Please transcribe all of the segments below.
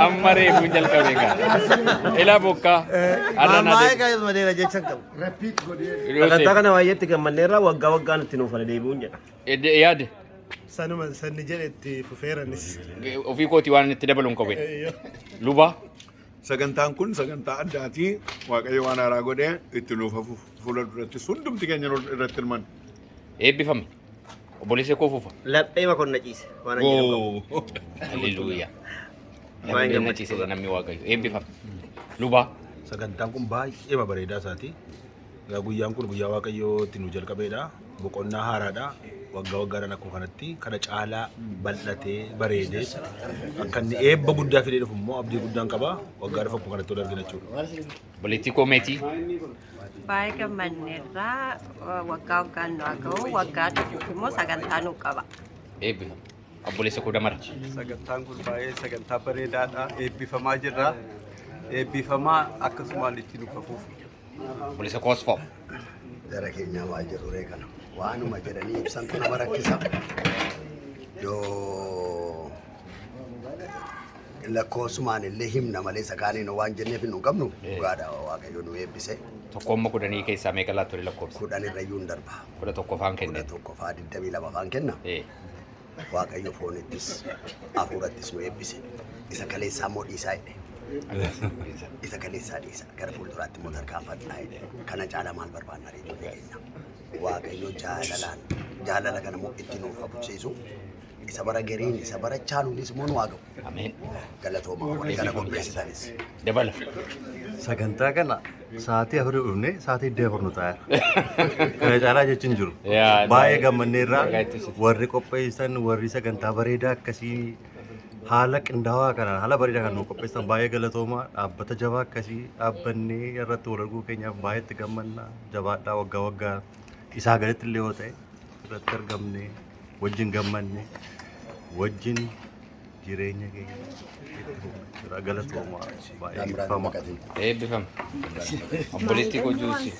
Amare punjal kabega. Ela bokka. Maammaa egaa madeera jechan qabu. Sagantaa kana baay'eetti gammanneerra waggaa waggaan itti nuuf deebi'uun jedha. Yaad. Sanuma sanni jedhetti fufeeranis. Ofii kooti waan itti dabaluun qabu. Luba. Sagantaan kun sagantaa addaati. Waaqayyo waan haaraa godhee itti nuuf fuula duratti hundumti keenya irratti hirman. Eebbifame. Obboleessa koo fufa. Laphee makonna ciise. Waan jedhamu qabu. Haleluuyaa. Laphee ciise namni waaqayyo. Eebbifame. Luba. Sagantaan kun baay'ee bareedaa isaati. Guyyaan kun guyyaa waaqayyoo itti nu jalqabeedha. Boqonnaa haaraadha. Waggaa waggaadhaan akkuma kanatti kana caalaa bal'atee bareedee akka inni eebba guddaa fidee dhufu immoo abdii guddaan qaba. Waggaa dhufu akkuma kanatti ol argina jechuudha. Obboleettii koo meetii. Baay'ee gammanneerraa waggaa waggaan nu haa ga'u waggaa dhufuuf immoo sagantaa nu qaba. Eebbifame. Obboleessa koo damara. Sagantaan kun baay'ee sagantaa bareedaadha. Eebbifamaa jirra. Eebbifamaa akkasumaan itti nu fufuuf. Obboleessa koo osfoo. Jara keenyaa waa jedhu reekana. Waanuma jedhanii ibsantu nama rakkisa. Yoo lakkoofsumaan illee himna malee sakaaniin waan jenneef hin qabnu dhugaadha waaqayyo nu eebbise. Tokkomma kudhanii keessaa meeqa laattu lakkoofsa? 10 irrayyuu hin darba. 11 faan kenne. 11 faa 22 faan kenna. Waaqayyo foonittis hafuurattis nu eebbise. Isa kaleessaa immoo dhiisaa jedhe. Isa kaleessaa dhiisa gara fuulduraatti immoo tarkaanfadhaa jedhe. Kana caalaa maal barbaanna reefu keenya. Waaqayyo jaalala kana immoo itti nuuf hafuuchiisu. Isa bara gariin isa bara chaaluunis immoo nu haa ga'u. Ameen. Galatooma warri kana qopheessitanis. Dabala. Sagantaa kana sa'aatii afurii dhufne sa'aatii 8 nu ta'a. Kana caalaa jechuun jiru. Baay'ee gammanneerra warri qopheessan warri sagantaa bareedaa akkasii haala qindaawaa kanaan haala bareedaa kan nu qopheessan baay'ee galatooma dhaabbata jabaa akkasii dhaabbannee irratti wal arguu keenyaaf baay'eetti gammanna jabaadhaa waggaa waggaa isaa gaditti illee yoo ta'e irratti argamne wajjin gammanne wajjin jireenya keenya galatooma baay'ee eebbifama. Eebbifame. Obboleettii koo juusi.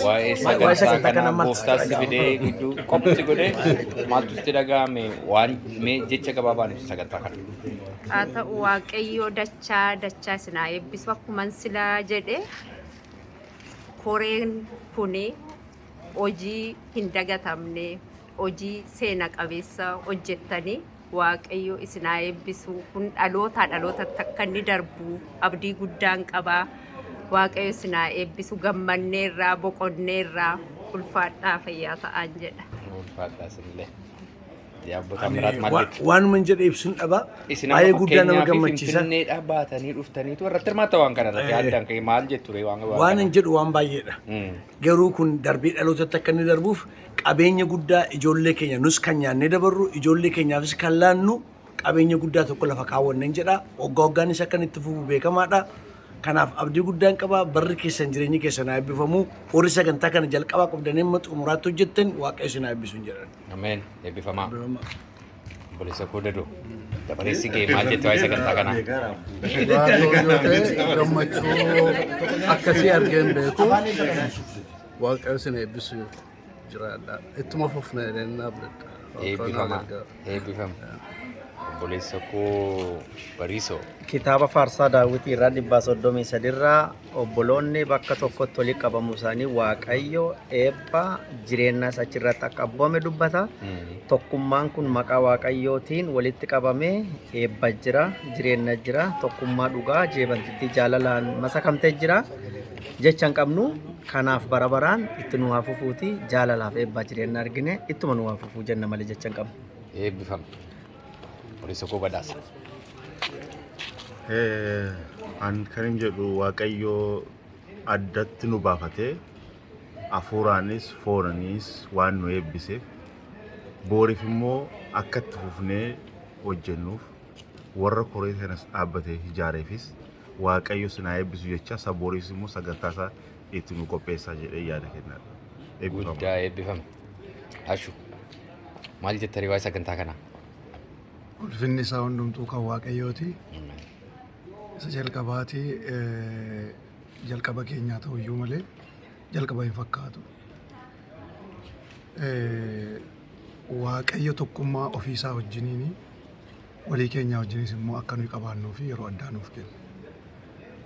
Waa'ee sagantaa kana gooftaas fidee gidduu qophi godhee maaltu itti dhaga'ame waan mee jecha gabaabaan ibsa sagantaa kana. Haa ta'u waaqayyoo dachaa isinaa eebbisu akkuma silaa jedhe koreen kuni hojii hin dagatamne hojii seena qabeessa hojjettanii waaqayyo isinaa eebbisu kun dhalootaa dhalootatti akka inni darbu abdii guddaan qabaa waaqayyo isinaa eebbisu gammanneerraa boqonneerraa ulfaadhaa fayyaa ta'aan jedha. Ulfaadhaa sinillee. Yaabbota miraat maalleetti. Waanuma jedhe ibsuun dhabaa baay'ee guddaa nama gammachiisa. Finfinneedhaa baatanii dhuftaniitu irratti hirmaatta waan kana irratti yaaddan ka'e maal jettu ree waan hin jedhu waan baay'eedha. Garuu kun darbii dhalootatti akka inni darbuuf qabeenya guddaa ijoollee keenya nus kan nyaannee dabarru ijoollee keenyaafis kan laannu qabeenya guddaa tokko lafa kaawwannan jedha waggaa waggaanis akka itti fufu beekamaadha. Kanaaf abdii guddaan qabaa barri keessan jireenyi keessan haa eebbifamu warri sagantaa kana jalqabaa qabdanii amma xumuraatti hojjettan waaqayyo isin haa eebbisu jedhan. Ameen eebbifamaa. Obboleessa koo dadoo dabareessi ga'e maal jettu waa'ee sagantaa kanaa? Gammachuu akkasii argeen beeku waaqayyo isin eebbisu jiraadha. Ittuma fufna jedhanii abdadha. Eebbifamaa. Eebbifama. Obboleessa koo Bariisoo. Kitaaba Faarsaa Daawwitii irraa 133 irraa obboloonni bakka tokkotti walitti qabamu isaanii waaqayyo eebba jireenyaas achirratti akka abboome dubbata. Tokkummaan kun maqaa waaqayyootiin walitti qabamee eebba jira, jireenya jira, tokkummaa dhugaa, jeebantittii jaalalaan masakamtee jira. Jecha hin qabnu kanaaf bara baraan itti nu haa fufuuti jaalalaaf eebbaa jireenya argine ittuma nu haa fufuu jenna malee jecha hin qabnu. Eebbifama. Obboleessa koo Badhaasa. An kan jedhu waaqayyoo addatti nu baafatee hafuuraanis foonaanis waan nu eebbiseef booriif immoo akka itti fufnee hojjennuuf warra koree kanas dhaabbatee ijaareefis waaqayyo sinaa eebbisu jecha sabooriifis immoo sagantaa isaa itti nu qopheessaa jedhee yaada kennaadha. Guddaa eebbifame. Ashu maal jettanii waa'ee sagantaa kanaa? Ulfinni isaa hundumtuu kan waaqayyooti. Isa jalqabaati jalqaba keenyaa ta'uyyuu malee jalqaba hin fakkaatu. Waaqayyo tokkummaa ofiisaa wajjiniini walii keenya wajjinis immoo akka nuyi qabaannuu fi yeroo addaa nuuf kenna.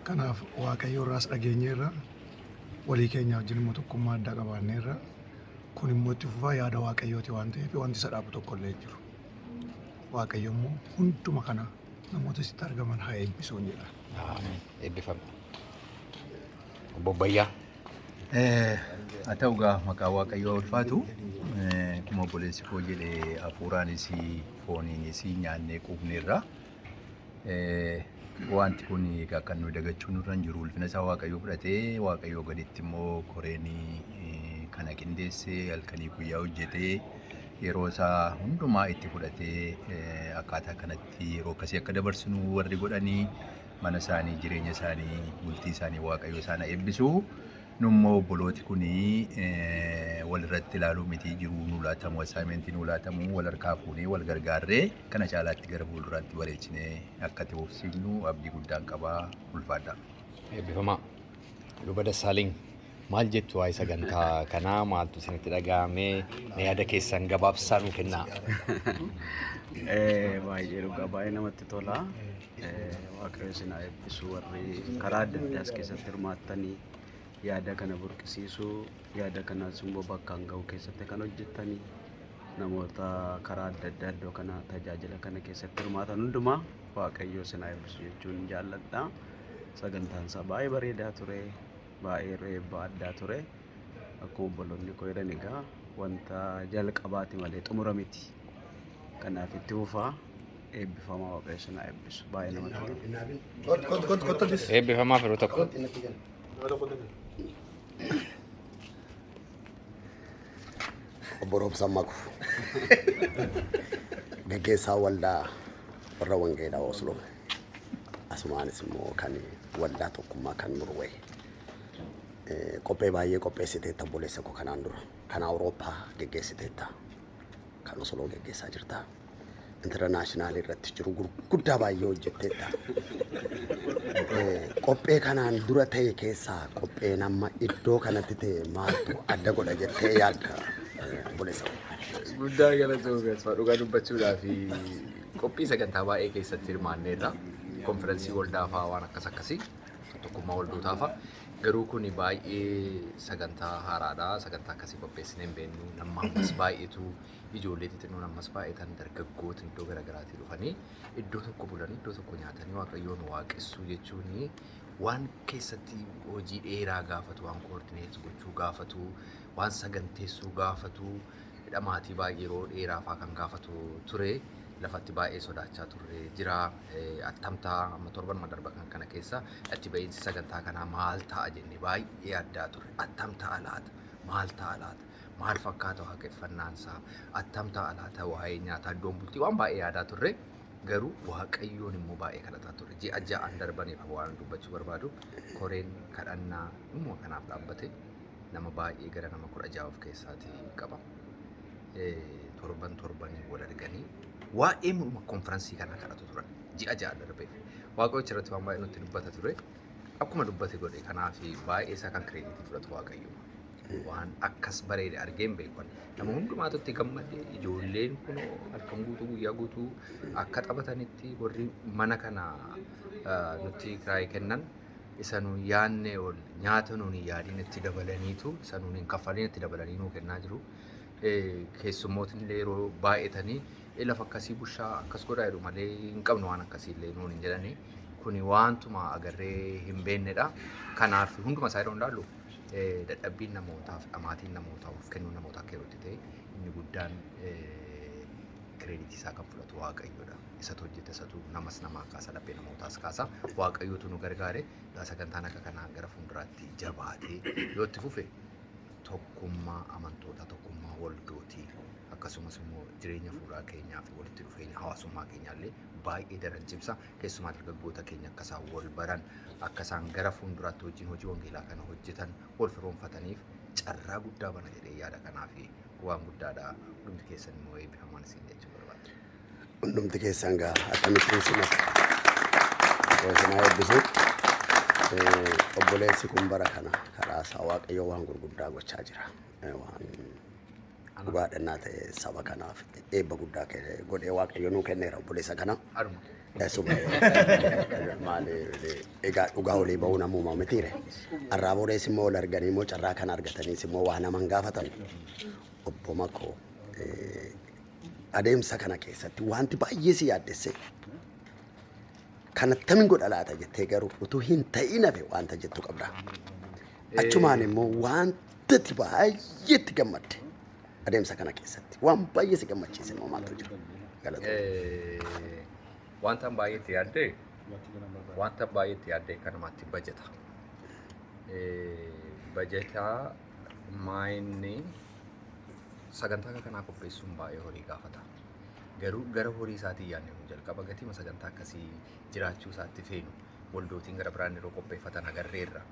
Kanaaf Waaqayyo irraas dhageenyeerra walii keenya wajjin immoo tokkummaa addaa qabaanneerra kun immoo itti fufaa yaada Waaqayyooti waan ta'eef wanti isa dhaabu tokko illee jiru. Waaqayyo immoo hunduma kana namoota sitti argaman haa eebbisuun jedha. Eebbifama. Obbo Bayyaa. Haa ta'u gaa maqaa Waaqayyoo ulfaatu akkuma obboleessi koo jedhe hafuuraanis fooniinis nyaannee quufneerra. Wanti kun egaa kan nuyi dagachuun nurra hin jiru ulfina isaa Waaqayyoo fudhatee Waaqayyoo gaditti immoo koreen kana qindeessee halkanii guyyaa hojjetee yeroo isaa hundumaa itti fudhatee akkaataa kanatti yeroo akkasii akka dabarsinu warri godhanii mana isaanii jireenya isaanii bultii isaanii Waaqayyoo isaan eebbisu. Nummoo obbolooti kuni walirratti ilaaluu miti jiru nu laatamu assignmentii nu laatamu wal harkaa fuunee wal gargaarree kana caalaatti gara fuulduraatti bareechinee akka itti fufsiifnu abdii guddaan qabaa ulfaadha. Eebbifamaa. Luba Dassaaleny maal jettu waa'ee sagantaa kanaa maaltu isinitti dhaga'amee mee yaada keessan gabaabsaa nuu kennaa. Baay'ee dhugaa baay'ee namatti tola. Waaqayyo isin haa eebbisu warri karaa adda addaas keessatti hirmaattanii yaada kana burqisiisuu yaada kanas immoo bakkaan ga'uu keessatti kan hojjettanii namoota karaa adda addaa iddoo kana tajaajila kana keessatti hirmaatan hundumaa Waaqayyo isin haa eebbisu jechuun jaalladha. Sagantaan isaa baay'ee bareedaa ture baay'ee reebaa addaa ture akkuma obboloonni koo jedhan egaa wanta jalqabaati malee xumura miti. Kanaaf itti fufaa eebbifamaa Waaqayyo isin haa eebbisu baay'ee namatti tola. Eebbifamaa firoo tokko. Obbo Roobsaa Maku gaggeessaa waldaa warra wangeelaa Osloo asumaanis immoo kan waldaa tokkummaa kan Norway qophee baay'ee qopheessiteetta obboleessa koo kanaan dura kan Awurooppaa gaggeessiteetta kan Osloo gaggeessaa jirta internaashinaal irratti jiru gurguddaa baay'ee hojjetteetta. Qophee kanaan dura ta'e keessaa qophee nama iddoo kanatti ta'e maaltu adda godha jettee yaadda obboleessa koo? Guddaa galatoomaa dhugaa dubbachuudhaa fi qophii sagantaa baay'ee keessatti hirmaanneerra. Konferensii waldaa fa'aa waan akkasii tokkummaa waldootaa fa'aa. Garuu kun baay'ee sagantaa haaraadha. Sagantaa akkasii qopheessinee hin beeknu. Nama ammas baay'eetu ijoollee xixinnoo ammas baay'atan dargaggoota iddoo garaagaraatii dhufanii iddoo tokko bulanii iddoo tokko nyaatanii Waaqayyoon waaqessuu jechuun waan keessatti hojii dheeraa gaafatu waan koordineet gochuu gaafatu waan saganteessuu gaafatu maatii baay'ee yeroo dheeraa fa'aa kan gaafatu ture. Lafatti baay'ee sodaachaa turre jira attamtaa amma torban darban kana keessa itti ba'iinsi sagantaa kanaa maal ta'a jennee baay'ee addaa turre attamtaa laata maal fakkaata waaqeffannaan isaa attamtaa laata waa'ee nyaataa iddoon bultii waan baay'ee yaadaa turre garuu Waaqayyoon immoo baay'ee kadhataa turre ji'a ja'aan darbaniif waan dubbachuu barbaadu koreen kadhannaa immoo kanaaf dhaabbate nama baay'ee gara nama 16 of keessaatii qaba. Torbanii wal arganii waa'ee konferansii kana kadhatu turan ji'a ja'a darbeef Waaqayyo irratti waan baay'ee nutti dubbata ture akkuma dubbate godhe kanaaf baay'ee isaa kan kireeditii fudhatu Waaqayyo waan akkas bareede argeen beekan nama hundumaatu itti gammade ijoolleen kun halkan guutuu guyyaa guutuu akka taphatanitti warri mana kana nutti kiraayii kennan isa nu yaanne ol nyaata nuun yaadiin itti dabalaniitu isa nuun hin kaffaliin itti dabalanii nuu kennaa jiru. Keessummootni illee yeroo baay'atanii lafa akkasii bushaa akkas godhaa jedhu malee hin qabnu waan akkasii illee nuun hin jedhani kuni waantuma agarree hin beennedha. Kanaaf hunduma isaa yeroo hundaallu dadhabbiin namootaaf dhamaatiin namootaaf of kennuu namootaa akka yerootti ta'e inni guddaan kireeditii isaa kan fudhatu Waaqayyoodha. Isatu hojjete isatu namas namaa kaasa dhabbee namootaas kaasa Waaqayyootu nu gargaare sagantaan akka kanaa gara fuulduraatti jabaatee yoo itti fufe tokkummaa amantoota tokkummaa waldootii akkasumas immoo jireenya fuudhaa keenyaa fi walitti dhufeenya hawaasummaa keenyaallee baay'ee daran cimsa keessumaa dargaggoota keenya akka isaan wal baran akka isaan gara fuulduraatti wajjin hojii wangeelaa kana hojjetan wal firoomfataniif carraa guddaa bana jedhee yaada kanaa fi waan guddaadha. Hundumti keessan immoo eebbifamaan isin jechuu barbaada. Hundumti keessan gaa akkamittiin sinaa eebbisu obboleessi kun bara kana karaa isaa Waaqayyo waan gurguddaa gochaa jira. Waan dhugaadhannaa ta'e saba kanaaf eebba guddaa godhee waaqayyo nuu kenneera obboleessa kana. Suma maali egaa dhugaa olii ba'uu namuma mitiire. Har'aa borees immoo ol arganii immoo carraa kan argataniis immoo waa naman gaafatan. Obbo Makoo adeemsa kana keessatti wanti baay'ee si yaaddesse. Kan attamiin godha laata jettee garuu utuu hin ta'in hafe wanta jettu qabda. Achumaan immoo wantatti baay'eetti gammadde adeemsa kana keessatti waan baay'ee si gammachiise immoo maaltu jira? Wanta baay'eetti yaaddee kanumatti bajeta. Bajetaa maayinni sagantaa kanaa qopheessuun baay'ee horii gaafata. Garuu gara horii isaatii yaadne jalqaba gatii sagantaa akkasii jiraachuu isaatti feenu waldootiin gara biraan yeroo qopheeffatan agarreerra.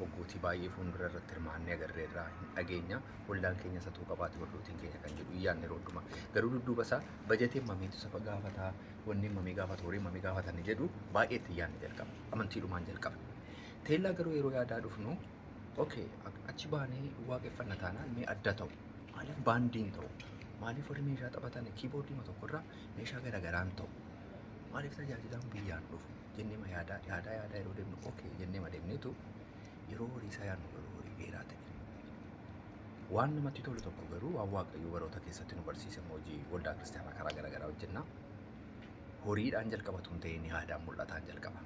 Waggootii baay'ee fuuldura irratti hirmaannee agarreerra hin dhageenya waldaan keenya satuu qabaate waldootiin keenya kan jedhu yaadne yeroo hundumaa. Garuu dudduuba isaa bajeteen mamiitu saba gaafataa wanni mamii gaafatu horii mamii gaafatan jedhu baay'eetti yaadne jalqaba. Amantiidhumaan jalqaba. Teellaa garuu yeroo yaadaa dhufnu okay achi baanee waaqeffanna taanaan mee adda ta'u maaliif baandiin ta'u maaliif warri meeshaa taphatan kiiboordii tokkorraa meeshaa garagaraan ta'u maaliif tajaajilaan biyyaan dhufu jennee yaadaa yeroo deemnu okay jennee deemneetu yeroo horii isaa yaadnu garuu horii dheeraa ta'e. Waan namatti tolu tokko garuu waan waaqayyo baroota keessatti nu barsiise hojii waldaa kiristaanaa karaa garaagaraa hojjenna. Horiidhaan jalqabatu hin ta'in yaadaan mul'ataan jalqaba.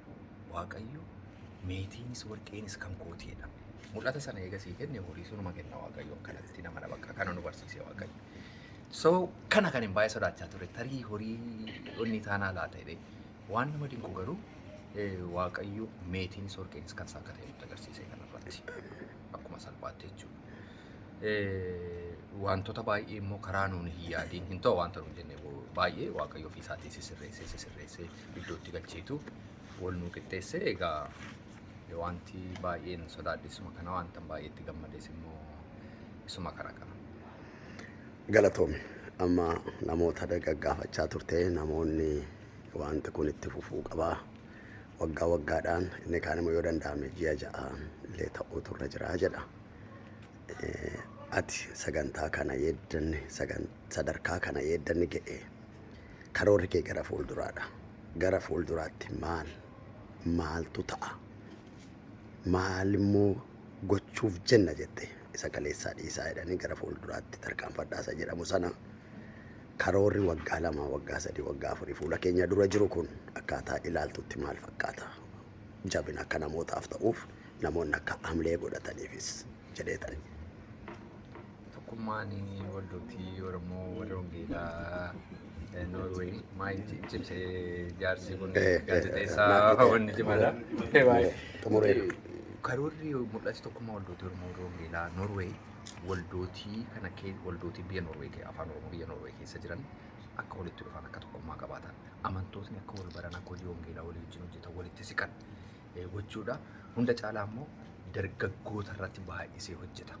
Waaqayyo meetiinis warqeenis kan kootiidha. Mul'ata sana eegasii kenne horii sunuma kenna waaqayyoon kanatti nama bakka kana nu barsiise waaqayyo. So kana kan hin baay'ee sodaachaa ture tarii horii onni taanaa laata jedhee waan nama dinqu garuu waaqayyo meetiinis warqeenis kan isaa akka ta'e nutti agarsiise kanarratti akkuma salphaatti jechuudha. Wantoota baay'ee immoo karaa nuun hin yaadiin hin ta'u wanta nuun jennee baay'ee waaqayyo ofii isaatii sisirreessee iddootti galcheetu wal nuu qixxeesse egaa wanti baay'een sodaadhisuma kana wanta baay'eetti gammadees immoo isuma kana qaba. Galatoome amma namoota gaggaafachaa turte namoonni wanti kun itti fufuu qabaa waggaa waggaadhaan inni kaan immoo yoo danda'ame ji'a ja'a illee ta'uu turre jira jedha. Ati sagantaa kana yeeddanne sadarkaa kana yeeddanne ga'e karoorri kee gara fuulduraadha. Gara fuulduraatti maaltu ta'a? Maal immoo gochuuf jenna jette isa kaleessaa dhiisaa jedhanii gara fuulduraatti tarkaanfadhaasa jedhamu sana karoorri waggaa 2 waggaa 3 waggaa 4 fuula keenya dura jiru kun akkaataa ilaaltutti maal fakkaata? Jabina akka namootaaf ta'uuf namoonni akka amlee godhataniifis jedheetani. Tokkummaan waldootii Oromoo warra Hongeelaa Norway maal cimsee jaarsi kun gaazexeessaa wanni jimala. Karoorri mul'atu tokkummaa waldootii Oromoo warra Hongeelaa Norway waldootii kana waldootii biyya Norway afaan Oromoo biyya Norway keessa jiran akka walitti dhufan akka tokkummaa qabaatan amantootni akka wal baran akka hojii Hongeelaa walii wajjin hojjetan walitti siqan gochuudha. Hunda caalaa immoo dargaggoota irratti baay'isee hojjeta.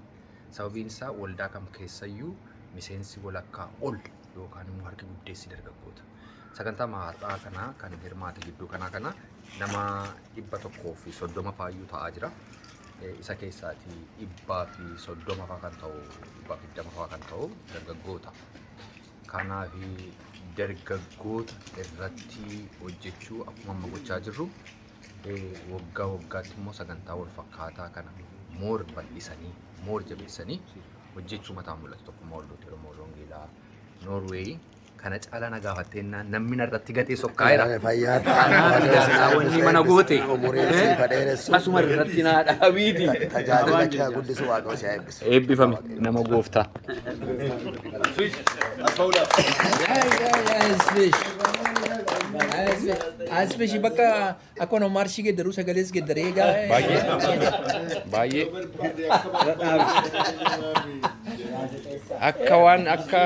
Sababiin isaa waldaa kam keessayyuu miseensi walakkaa ol yookaan immoo harki guddeessi dargaggoota. Sagantaa har'aa kanaa kan hirmaate gidduu kana nama 130 faayyuu ta'aa jira. Isa keessaatii 130 faa kan ta'u 120 faa kan ta'u dargaggoota. Kanaaf dargaggoota irratti hojjechuu akkuma amma gochaa jirru waggaa waggaatti immoo sagantaa wal fakkaataa kana moor bal'isanii moor jabeessanii hojjechuu mataa mul'atu tokkummaa waldootii Oromoo Hongeelaa Norway kana caalaa na gaafatteennaan namni narratti gatee sokkaa'eera. Wanni mana goote asuma irratti naa dhaabiiti. Tajaajila kee guddisuu waaqayyo si eebbisu. Eebbifame nama gooftaa. Aspeshi bakka akkuma marshii geddaru sagalees geddaree gaa. Baay'ee. Akka waan akka